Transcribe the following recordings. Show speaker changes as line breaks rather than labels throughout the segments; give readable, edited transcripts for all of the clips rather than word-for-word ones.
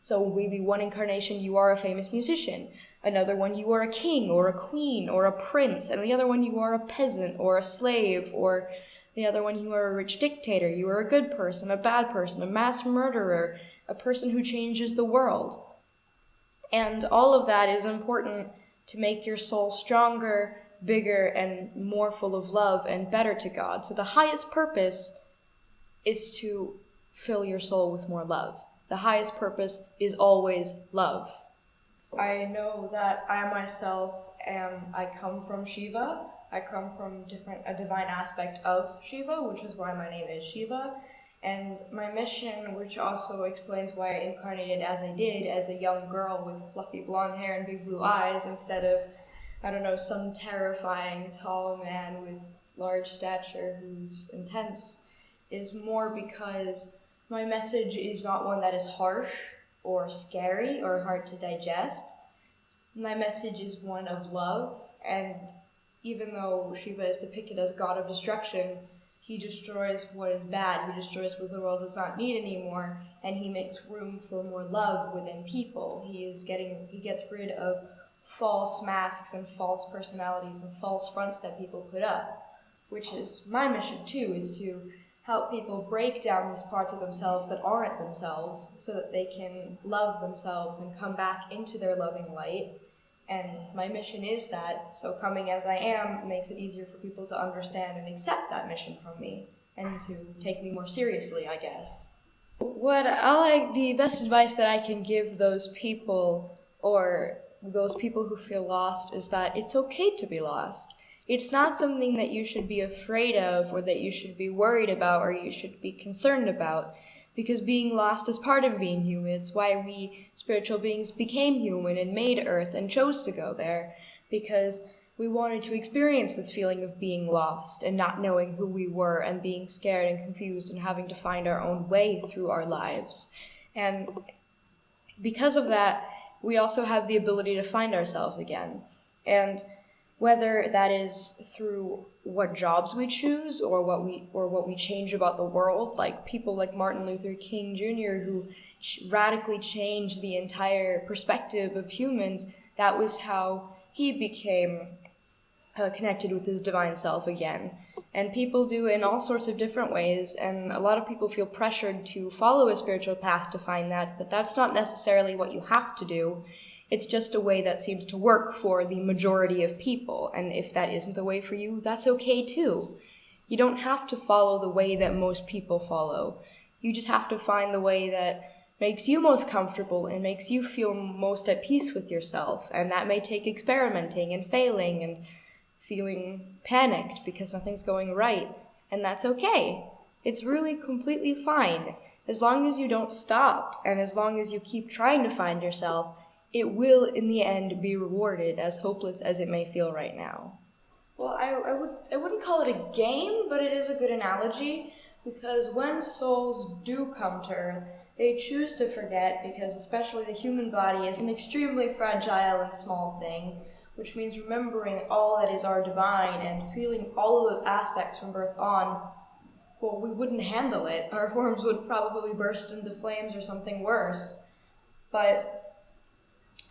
So maybe one incarnation you are a famous musician, another one you are a king or a queen or a prince, and the other one you are a peasant or a slave, or the other one you are a rich dictator, you are a good person, a bad person, a mass murderer, a person who changes the world. And all of that is important to make your soul stronger, bigger, and more full of love and better to God. So the highest purpose is to fill your soul with more love. The highest purpose is always love. I know that I myself I come from Shiva. I come from a divine aspect of Shiva, which is why my name is Shiva. And my mission, which also explains why I incarnated as I did, as a young girl with fluffy blonde hair and big blue eyes, instead of, I don't know, some terrifying tall man with large stature who's intense, is more because my message is not one that is harsh or scary or hard to digest. My message is one of love, and even though Shiva is depicted as god of destruction, he destroys what is bad, he destroys what the world does not need anymore, and he makes room for more love within people. He gets rid of false masks and false personalities and false fronts that people put up, which is my mission too, is to help people break down these parts of themselves that aren't themselves so that they can love themselves and come back into their loving light. And my mission is that, so coming as I am makes it easier for people to understand and accept that mission from me and to take me more seriously, I guess. The best advice that I can give those people, or those people who feel lost, is that it's okay to be lost. It's not something that you should be afraid of or that you should be worried about or you should be concerned about, because being lost is part of being human. It's why we spiritual beings became human and made Earth and chose to go there, because we wanted to experience this feeling of being lost and not knowing who we were and being scared and confused and having to find our own way through our lives. And because of that, we also have the ability to find ourselves again. And whether that is through what jobs we choose or what we change about the world, like people like Martin Luther King Jr., who radically changed the entire perspective of humans, that was how he became connected with his divine self again. And people do it in all sorts of different ways, and a lot of people feel pressured to follow a spiritual path to find that, but that's not necessarily what you have to do. It's just a way that seems to work for the majority of people, and if that isn't the way for you, that's okay too. You don't have to follow the way that most people follow. You just have to find the way that makes you most comfortable and makes you feel most at peace with yourself, and that may take experimenting and failing and feeling panicked because nothing's going right, and that's okay. It's really completely fine. As long as you don't stop, and as long as you keep trying to find yourself, it will, in the end, be rewarded, as hopeless as it may feel right now. Well, I wouldn't call it a game, but it is a good analogy, because when souls do come to Earth, they choose to forget, because especially the human body is an extremely fragile and small thing, which means remembering all that is our divine and feeling all of those aspects from birth on, well, we wouldn't handle it. Our forms would probably burst into flames or something worse. But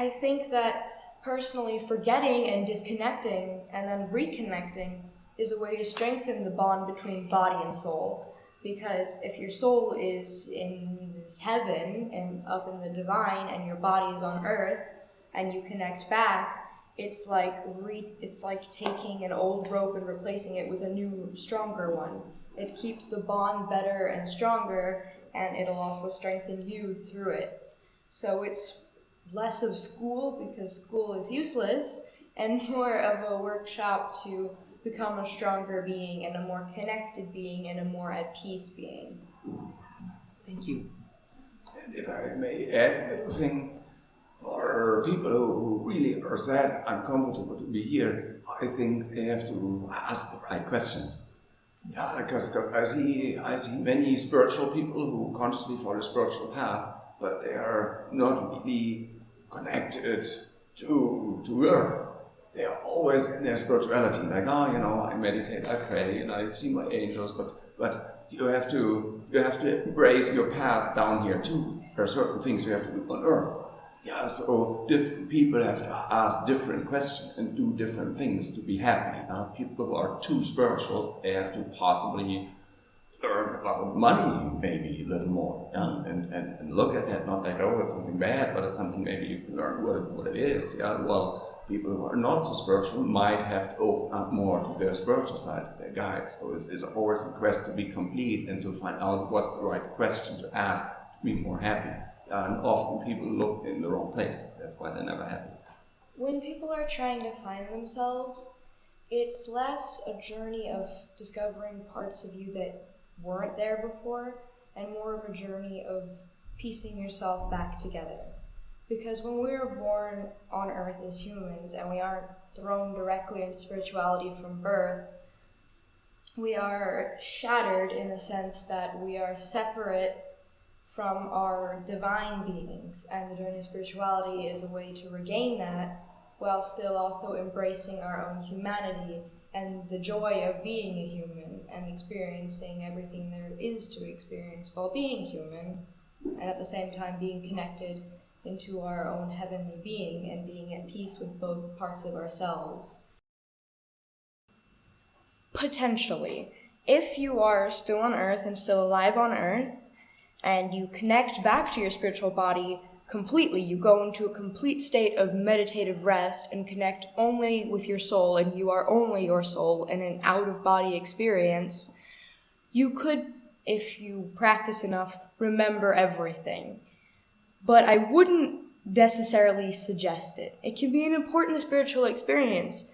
I think that personally forgetting and disconnecting and then reconnecting is a way to strengthen the bond between body and soul. Because if your soul is in this heaven and up in the divine and your body is on earth and you connect back, it's like taking an old rope and replacing it with a new, stronger one. It keeps the bond better and stronger, and it'll also strengthen you through it. So it's less of school, because school is useless, and more of a workshop to become a stronger being and a more connected being and a more at peace being.
Thank you. And if I may add a thing, for people who really are sad, uncomfortable to be here, I think they have to ask the right questions. Yeah, because I see many spiritual people who consciously follow a spiritual path, but they are not really connected to Earth. They are always in their spirituality, like, I meditate, I pray, and I see my angels, but you have to you have to embrace your path down here too. There are certain things you have to do on earth. Yeah, so different people have to ask different questions and do different things to be happy. People who are too spiritual, they have to possibly learn about money maybe a little more, and look at that, not like, oh, it's something bad, but it's something maybe you can learn what it is. Yeah, well, people who are not so spiritual might have to open up more to their spiritual side, their guides. So it's always a quest to be complete and to find out what's the right question to ask to be more happy. And often people look in the wrong place. That's why they're never happy.
When people are trying to find themselves, it's less a journey of discovering parts of you that weren't there before, and more of a journey of piecing yourself back together. Because when we are born on earth as humans and we aren't thrown directly into spirituality from birth, we are shattered in the sense that we are separate from our divine beings, and the journey of spirituality is a way to regain that while still also embracing our own humanity and the joy of being a human and experiencing everything there is to experience while being human, and at the same time being connected into our own heavenly being and being at peace with both parts of ourselves. Potentially, if you are still on earth and still alive on earth, and you connect back to your spiritual body completely, you go into a complete state of meditative rest and connect only with your soul, and you are only your soul in an out-of-body experience, you could, if you practice enough, remember everything. But I wouldn't necessarily suggest it. It can be an important spiritual experience,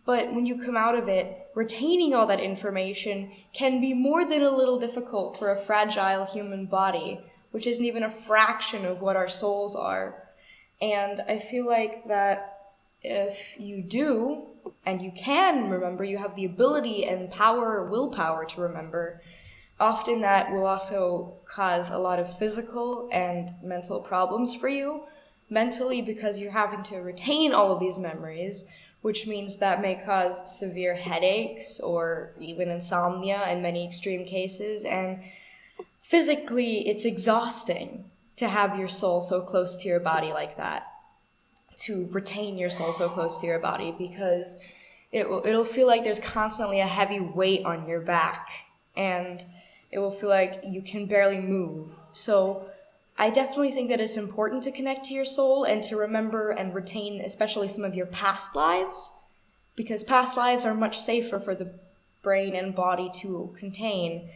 but when you come out of it, retaining all that information can be more than a little difficult for a fragile human body, which isn't even a fraction of what our souls are. And I feel like that if you do, and you can remember, you have the ability and power, willpower to remember, often that will also cause a lot of physical and mental problems for you. Mentally, because you're having to retain all of these memories, which means that may cause severe headaches or even insomnia in many extreme cases. And physically, it's exhausting to have your soul so close to your body like that, to retain your soul so close to your body, because it'll feel like there's constantly a heavy weight on your back, and it will feel like you can barely move. So I definitely think that it's important to connect to your soul and to remember and retain especially some of your past lives, because past lives are much safer for the brain and body to contain.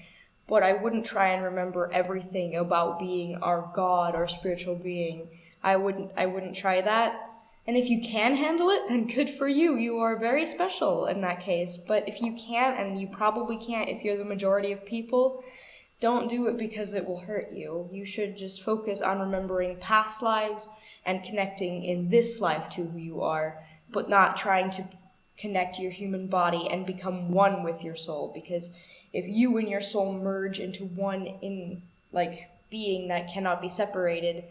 But I wouldn't try and remember everything about being our God or spiritual being. I wouldn't try that. And if you can handle it, then good for you. You are very special in that case. But if you can't, and you probably can't if you're the majority of people, don't do it because it will hurt you. You should just focus on remembering past lives and connecting in this life to who you are, but not trying to connect your human body and become one with your soul. Because if you and your soul merge into one being that cannot be separated,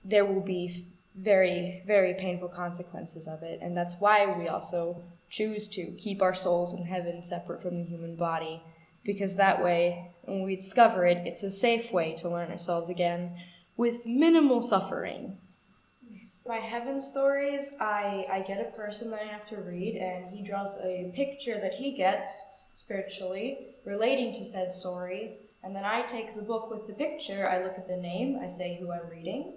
there will be very, very painful consequences of it. And that's why we also choose to keep our souls in heaven separate from the human body. Because that way, when we discover it, it's a safe way to learn ourselves again with minimal suffering. My heaven stories, I get a person that I have to read, and he draws a picture that he gets spiritually relating to said story, and then I take the book with the picture, I look at the name, I say who I'm reading,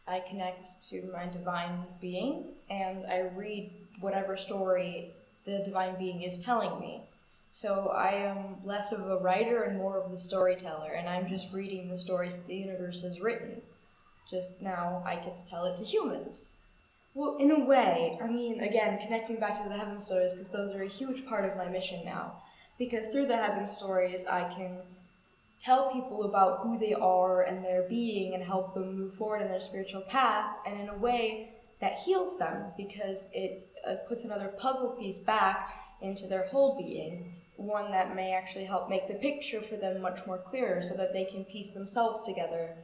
I connect to my divine being, and I read whatever story the divine being is telling me. So I am less of a writer and more of the storyteller, and I'm just reading the stories that the universe has written. Just now I get to tell it to humans. Well, in a way, I mean, again, connecting back to the heaven stories, because those are a huge part of my mission now. Because through the heaven stories, I can tell people about who they are and their being and help them move forward in their spiritual path, and in a way that heals them, because it puts another puzzle piece back into their whole being, one that may actually help make the picture for them much more clearer so that they can piece themselves together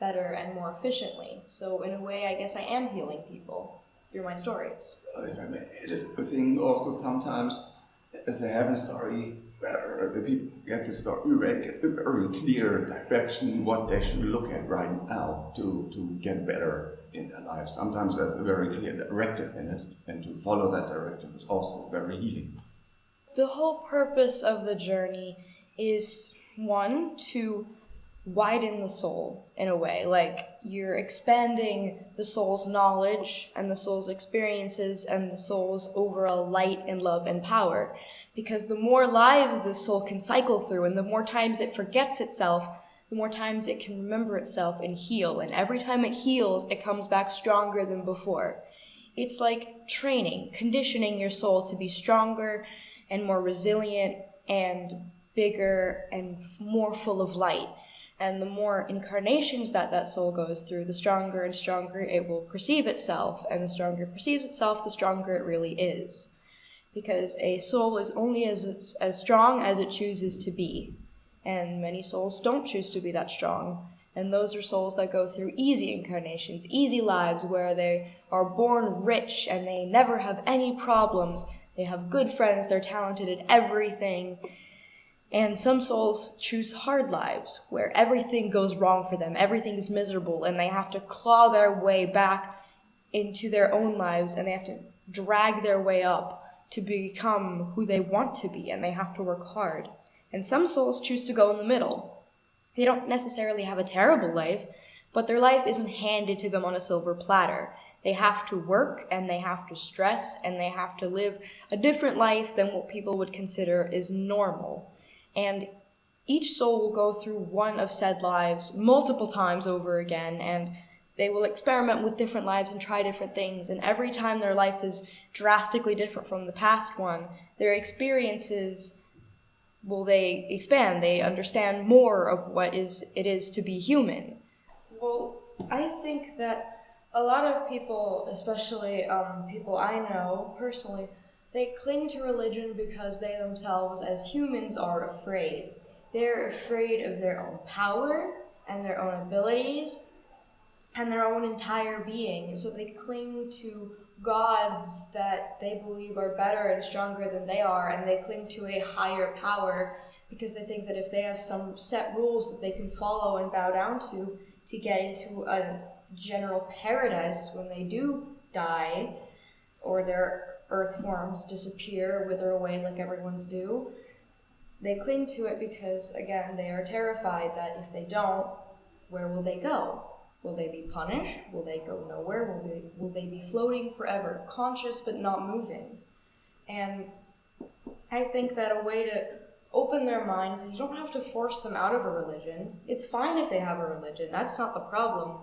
better and more efficiently. So in a way, I guess I am healing people through my stories.
If I may add a thing also sometimes as a heaven story, where the people get the story ready, a very clear direction, what they should look at right now to get better in their life. Sometimes there's a very clear directive in it, and to follow that directive is also very healing.
The whole purpose of the journey is, one, to widen the soul in a way. Like, you're expanding the soul's knowledge and the soul's experiences and the soul's overall light and love and power. Because the more lives the soul can cycle through and the more times it forgets itself, the more times it can remember itself and heal. And every time it heals, it comes back stronger than before. It's like training, conditioning your soul to be stronger and more resilient and bigger and more full of light. And the more incarnations that soul goes through, the stronger and stronger it will perceive itself. And the stronger it perceives itself, the stronger it really is. Because a soul is only as strong as it chooses to be. And many souls don't choose to be that strong. And those are souls that go through easy incarnations, easy lives where they are born rich and they never have any problems. They have good friends, they're talented at everything. And some souls choose hard lives where everything goes wrong for them, everything is miserable, and they have to claw their way back into their own lives, and they have to drag their way up to become who they want to be, and they have to work hard. And some souls choose to go in the middle. They don't necessarily have a terrible life, but their life isn't handed to them on a silver platter. They have to work, and they have to stress, and they have to live a different life than what people would consider is normal. And each soul will go through one of said lives multiple times over again, and they will experiment with different lives and try different things. And every time their life is drastically different from the past one, their experiences, well, they expand. They understand more of what it is to be human. Well, I think that a lot of people, especially people I know personally, they cling to religion because they themselves, as humans, are afraid. They're afraid of their own power and their own abilities and their own entire being. So they cling to gods that they believe are better and stronger than they are, and they cling to a higher power because they think that if they have some set rules that they can follow and bow down to get into a general paradise when they do die, or their earth forms disappear, wither away like everyone's do. They cling to it because, again, they are terrified that if they don't, where will they go? Will they be punished? Will they go nowhere? Will they be floating forever, conscious but not moving? And I think that a way to open their minds is you don't have to force them out of a religion. It's fine if they have a religion. That's not the problem.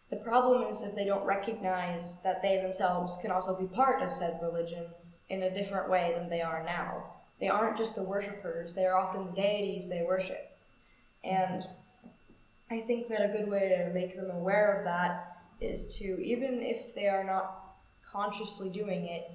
The problem is if they don't recognize that they themselves can also be part of said religion in a different way than they are now. They aren't just the worshippers, they are often the deities they worship. And I think that a good way to make them aware of that is to, even if they are not consciously doing it,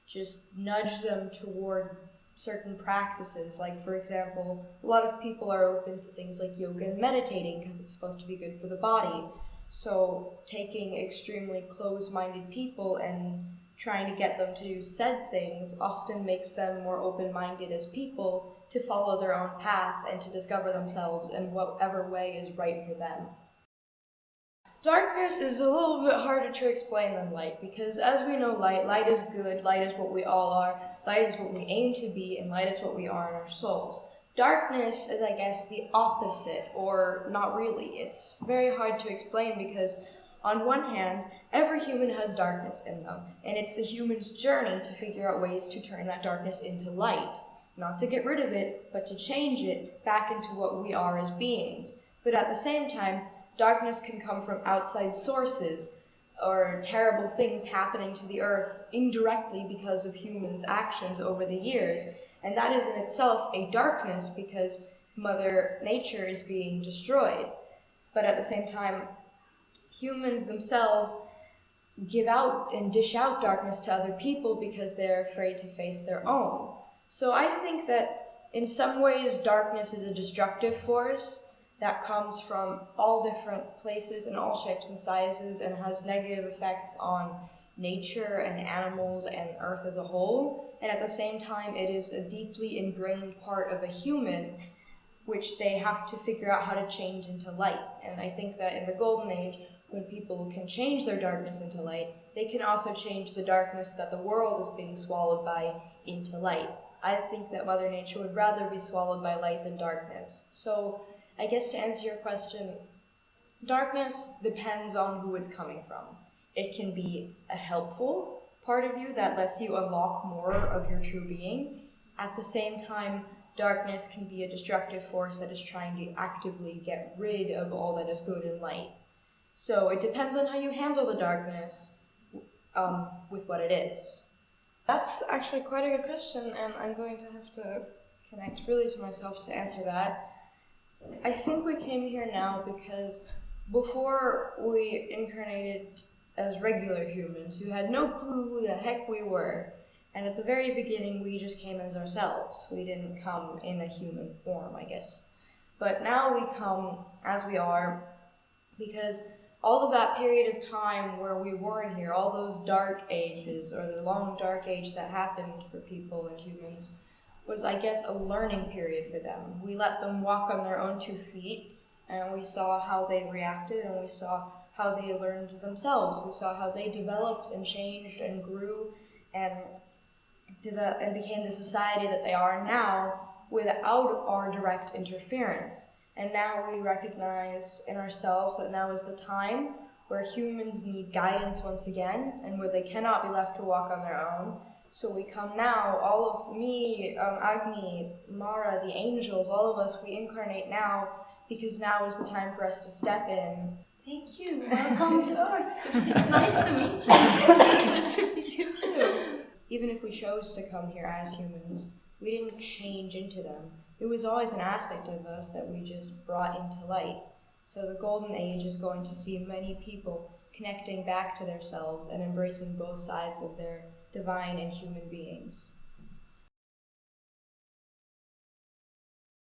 just nudge them toward certain practices. Like, for example, a lot of people are open to things like yoga and meditating because it's supposed to be good for the body. So taking extremely closed-minded people and trying to get them to do said things often makes them more open-minded as people to follow their own path and to discover themselves in whatever way is right for them. Darkness is a little bit harder to explain than light, because as we know, light is good, light is what we all are, light is what we aim to be, and light is what we are in our souls. Darkness is, I guess, the opposite, or not really. It's very hard to explain because, on one hand, every human has darkness in them, and it's the human's journey to figure out ways to turn that darkness into light. Not to get rid of it, but to change it back into what we are as beings. But at the same time, darkness can come from outside sources, or terrible things happening to the earth indirectly because of humans' actions over the years. And that is in itself a darkness because Mother Nature is being destroyed. But at the same time, humans themselves give out and dish out darkness to other people because they're afraid to face their own. So I think that in some ways darkness is a destructive force that comes from all different places and all shapes and sizes and has negative effects on nature and animals and Earth as a whole, and at the same time it is a deeply ingrained part of a human which they have to figure out how to change into light. And I think that in the Golden Age, when people can change their darkness into light, they can also change the darkness that the world is being swallowed by into light. I think that Mother Nature would rather be swallowed by light than darkness. So I guess to answer your question, darkness depends on who it's coming from. It can be a helpful part of you that lets you unlock more of your true being. At the same time, darkness can be a destructive force that is trying to actively get rid of all that is good in light. So it depends on how you handle the darkness with what it is. That's actually quite a good question, and I'm going to have to connect really to myself to answer that. I think we came here now because before we incarnated as regular humans who had no clue who the heck we were, and at the very beginning we just came as ourselves. We didn't come in a human form, I guess. But now we come as we are because all of that period of time where we weren't here, all those dark ages, or the long dark age that happened for people and humans, was, I guess, a learning period for them. We let them walk on their own 2 feet, and we saw how they reacted, and we saw how they learned themselves. We saw how they developed and changed and grew and became the society that they are now without our direct interference. And now we recognize in ourselves that now is the time where humans need guidance once again, and where they cannot be left to walk on their own. So we come now, all of me, Agni, Mara, the angels, all of us, we incarnate now, because now is the time for us to step in.
Thank you. Welcome to Earth. It's nice to meet you. It's nice to meet you too.
Even if we chose to come here as humans, we didn't change into them. It was always an aspect of us that we just brought into light. So the Golden Age is going to see many people connecting back to themselves and embracing both sides of their divine and human beings.